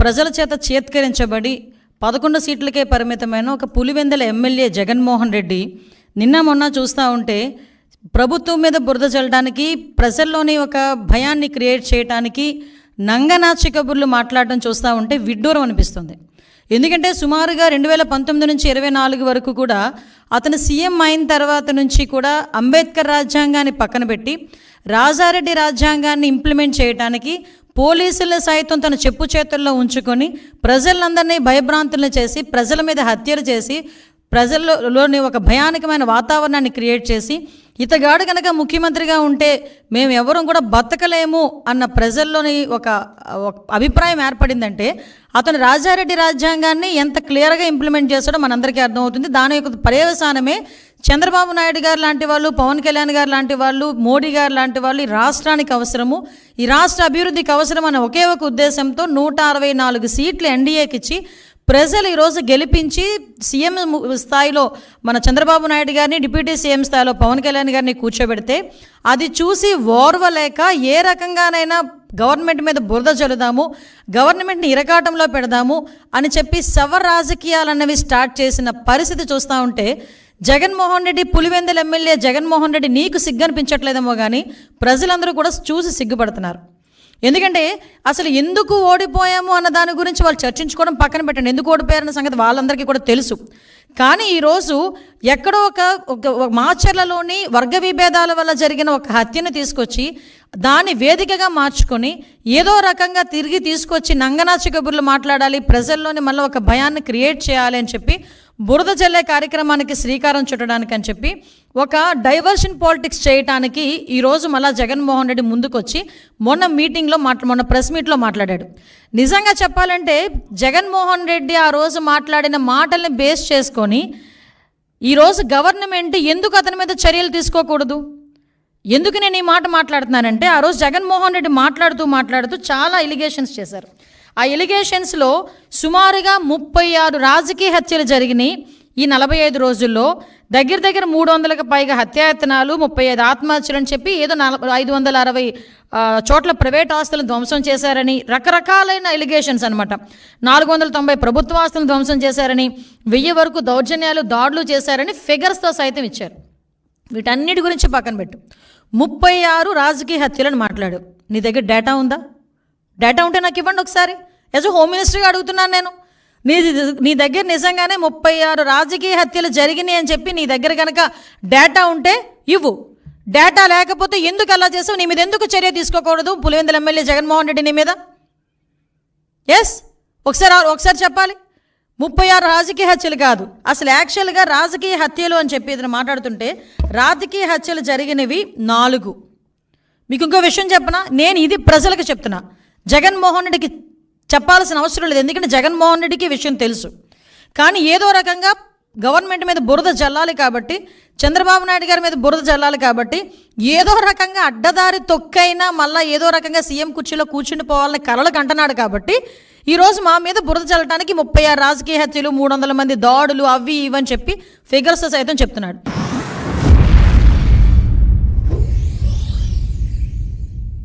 ప్రజల చేత చేత్కరించబడి 11 సీట్లకే పరిమితమైన ఒక పులివెందుల ఎమ్మెల్యే జగన్మోహన్ రెడ్డి నిన్న మొన్న చూస్తూ ఉంటే ప్రభుత్వం మీద బురద చల్లడానికి, ప్రజల్లోని ఒక భయాన్ని క్రియేట్ చేయడానికి నంగనాచి కబుర్లు మాట్లాడడం చూస్తూ ఉంటే విడ్డూరం అనిపిస్తుంది. ఎందుకంటే సుమారుగా 2019 నుంచి 24 వరకు కూడా అతను సీఎం అయిన తర్వాత నుంచి కూడా అంబేద్కర్ రాజ్యాంగాన్ని పక్కన పెట్టి రాజారెడ్డి రాజ్యాంగాన్ని ఇంప్లిమెంట్ చేయడానికి పోలీసులను సైతం తన చెప్పు చేతుల్లో ఉంచుకొని ప్రజలందరినీ భయభ్రాంతులను చేసి, ప్రజల మీద హత్యలు చేసి, ప్రజల్లోని ఒక భయానకమైన వాతావరణాన్ని క్రియేట్ చేసి, ఇతగాడు కనుక ముఖ్యమంత్రిగా ఉంటే మేము ఎవరూ కూడా బతకలేము అన్న ప్రజల్లోని ఒక అభిప్రాయం ఏర్పడిందంటే అతను రాజారెడ్డి రాజ్యాంగాన్ని ఎంత క్లియర్గా ఇంప్లిమెంట్ చేస్తాడో మనందరికీ అర్థమవుతుంది. దాని యొక్క పర్యవసానమే చంద్రబాబు నాయుడు గారు లాంటి వాళ్ళు, పవన్ కళ్యాణ్ గారు లాంటి వాళ్ళు, మోడీ గారు లాంటి వాళ్ళు ఈ రాష్ట్రానికి అవసరము, ఈ రాష్ట్ర అభివృద్ధికి అవసరం అన్న ఒకే ఒక ఉద్దేశంతో 164 సీట్లు ఎన్డీఏకి ఇచ్చి ప్రజలు ఈరోజు గెలిపించి సీఎం స్థాయిలో మన చంద్రబాబు నాయుడు గారిని, డిప్యూటీ సీఎం స్థాయిలో పవన్ కళ్యాణ్ గారిని కూర్చోబెడితే అది చూసి ఓర్వలేక ఏ రకంగానైనా గవర్నమెంట్ మీద బురద చల్లుదాము, గవర్నమెంట్ని ఇరకాటంలో పెడదాము అని చెప్పి శవ రాజకీయాలు అన్నవి స్టార్ట్ చేసిన పరిస్థితి చూస్తూ ఉంటే జగన్మోహన్ రెడ్డి, పులివెందుల ఎమ్మెల్యే జగన్మోహన్ రెడ్డి, నీకు సిగ్గు అనిపించట్లేదేమో కానీ ప్రజలందరూ కూడా చూసి సిగ్గుపడుతున్నారు. ఎందుకంటే అసలు ఎందుకు ఓడిపోయాము అన్న దాని గురించి వాళ్ళు చర్చించుకోవడం పక్కన పెట్టండి. ఎందుకు ఓడిపోయారన్న సంగతి వాళ్ళందరికీ కూడా తెలుసు. కానీ ఈరోజు ఎక్కడో ఒక మాచర్లలోని వర్గ విభేదాల వల్ల జరిగిన ఒక హత్యను తీసుకొచ్చి దాన్ని వేదికగా మార్చుకొని ఏదో రకంగా తిరిగి తీసుకొచ్చి నంగనాచి కబుర్లు మాట్లాడాలి, ప్రజల్లోని మళ్ళీ ఒక భయాన్ని క్రియేట్ చేయాలి అని చెప్పి బురద జల్లే కార్యక్రమానికి శ్రీకారం చుట్టడానికి అని చెప్పి ఒక డైవర్షన్ పాలిటిక్స్ చేయడానికి ఈరోజు మళ్ళీ జగన్మోహన్ రెడ్డి ముందుకొచ్చి మొన్న ప్రెస్ మీట్లో మాట్లాడాడు. నిజంగా చెప్పాలంటే జగన్మోహన్ రెడ్డి ఆ రోజు మాట్లాడిన మాటల్ని బేస్ చేసుకొని ఈరోజు గవర్నమెంట్ ఎందుకు అతని మీద చర్యలు తీసుకోకూడదు? ఎందుకు నేను ఈ మాట మాట్లాడుతున్నానంటే ఆ రోజు జగన్మోహన్ రెడ్డి మాట్లాడుతూ చాలా ఎలిగేషన్స్ చేశారు. ఆ ఎలిగేషన్స్లో సుమారుగా 36 రాజకీయ హత్యలు జరిగినాయి ఈ 45 రోజుల్లో. దగ్గర 300కి పైగా హత్యాయత్నాలు, 35 ఆత్మహత్యలు అని చెప్పి ఏదో 560 చోట్ల ప్రైవేట్ ఆస్తులను ధ్వంసం చేశారని రకరకాలైన ఎలిగేషన్స్ అనమాట. 490 ప్రభుత్వ ఆస్తులను ధ్వంసం చేశారని, 1000 వరకు దౌర్జన్యాలు, దాడులు చేశారని ఫిగర్స్తో సైతం ఇచ్చారు. వీటన్నిటి గురించి పక్కన పెట్టు. 36 రాజకీయ హత్యలను మాట్లాడు. నీ దగ్గర డేటా ఉందా? డేటా ఉంటే నాకు ఇవ్వండి ఒకసారి. యాజ్ హోమ్ మినిస్టర్గా అడుగుతున్నాను నేను. నీ దగ్గర నిజంగానే 36 రాజకీయ హత్యలు జరిగినాయి అని చెప్పి నీ దగ్గర కనుక డేటా ఉంటే ఇవ్వు. డేటా లేకపోతే ఎందుకు అలా చేసావు? నీ మీద ఎందుకు చర్య తీసుకోకూడదు పులివెందుల ఎమ్మెల్యే జగన్మోహన్ రెడ్డి నీ మీద? ఒకసారి చెప్పాలి. 36 రాజకీయ హత్యలు కాదు, అసలు యాక్చువల్గా రాజకీయ హత్యలు అని చెప్పి ఇతను మాట్లాడుతుంటే రాజకీయ హత్యలు జరిగినవి 4. మీకు ఇంకో విషయం చెప్పనా? నేను ఇది ప్రజలకు చెప్తున్నా, జగన్మోహన్ రెడ్డికి చెప్పాల్సిన అవసరం లేదు. ఎందుకంటే జగన్మోహన్ రెడ్డికి విషయం తెలుసు. కానీ ఏదో రకంగా గవర్నమెంట్ మీద బురద జల్లాలి కాబట్టి, చంద్రబాబు నాయుడు గారి మీద బురద జల్లాలి కాబట్టి ఏదో రకంగా అడ్డదారి తొక్కైనా మళ్ళీ ఏదో రకంగా సీఎం కుర్చీలో కూర్చుని పోవాలని కలలకు అంటున్నాడు కాబట్టి ఈరోజు మా మీద బురద చల్లడానికి 36 రాజకీయ హత్యలు, 300 మంది దాడులు, అవి ఇవని చెప్పి ఫిగర్స్ సైతం చెప్తున్నాడు.